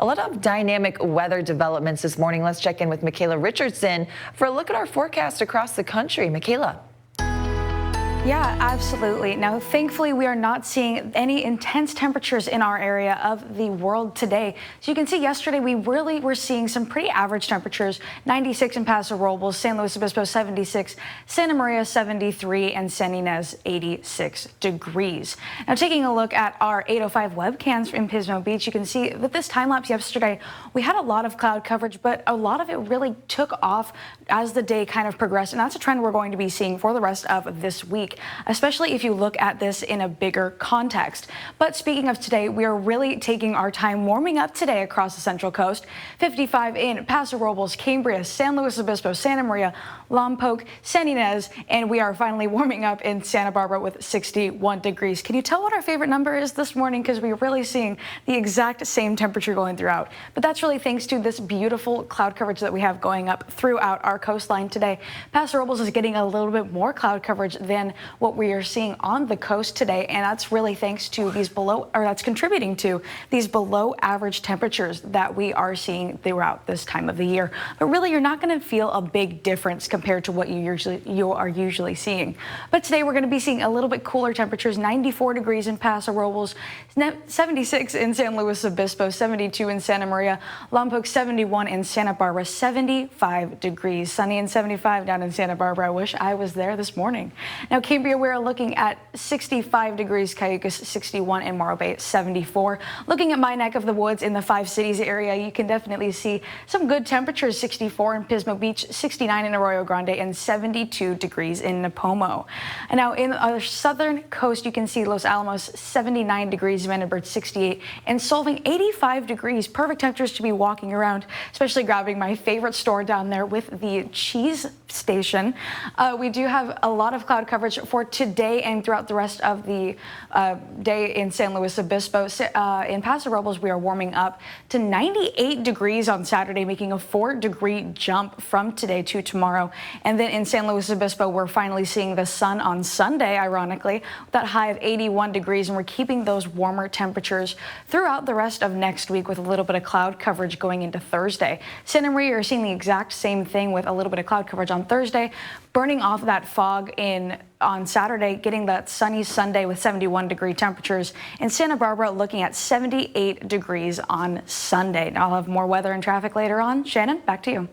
A lot of dynamic weather developments this morning. Let's check in with Michaela Richardson for a look at our forecast across the country. Michaela. Yeah, absolutely. Now, thankfully, we are not seeing any intense temperatures in our area of the world today. So you can see yesterday we really were seeing some pretty average temperatures, 96 in Paso Robles, San Luis Obispo 76, Santa Maria 73, and San Ynez 86 degrees. Now, taking a look at our 805 webcams in Pismo Beach, you can see with this time lapse yesterday, we had a lot of cloud coverage, but a lot of it really took off as the day kind of progressed. And that's a trend we're going to be seeing for the rest of this week, especially if you look at this in a bigger context. But speaking of today, we are really taking our time warming up today across the Central Coast. 55 in Paso Robles, Cambria, San Luis Obispo, Santa Maria, Lompoc, San Ynez, and we are finally warming up in Santa Barbara with 61 degrees. Can you tell what our favorite number is this morning? Because we're really seeing the exact same temperature going throughout. But that's really thanks to this beautiful cloud coverage that we have going up throughout our coastline today. Paso Robles is getting a little bit more cloud coverage than what we are seeing on the coast today, and that's really thanks to these that's contributing to these below average temperatures that we are seeing throughout this time of the year. But really, you're not going to feel a big difference compared to what you are usually seeing. But today we're going to be seeing a little bit cooler temperatures, 94 degrees in Paso Robles, 76 in San Luis Obispo, 72 in Santa Maria, Lompoc 71 in Santa Barbara, 75 degrees, sunny and 75 down in Santa Barbara. I wish I was there this morning. Now, Cambria, we're looking at 65 degrees, Cayucas 61, and Morro Bay 74. Looking at my neck of the woods in the Five Cities area, you can definitely see some good temperatures, 64 in Pismo Beach, 69 in Arroyo Grande, and 72 degrees in Napomo. And now in our southern coast, you can see Los Alamos 79 degrees, Vandenberg 68, and Solvang 85 degrees. Perfect temperatures to be walking around, especially grabbing my favorite store down there with the cheese station. We do have a lot of cloud coverage for today and throughout the rest of the day in San Luis Obispo. In Paso Robles, we are warming up to 98 degrees on Saturday, making a 4-degree jump from today to tomorrow. And then in San Luis Obispo, we're finally seeing the sun on Sunday, ironically, with that high of 81 degrees, and we're keeping those warmer temperatures throughout the rest of next week with a little bit of cloud coverage going into Thursday. Santa Maria, you're seeing the exact same thing with a little bit of cloud coverage on Thursday, burning off that fog on Saturday, getting that sunny Sunday with 71-degree temperatures. In Santa Barbara, looking at 78 degrees on Sunday. Now I'll have more weather and traffic later on. Shannon, back to you.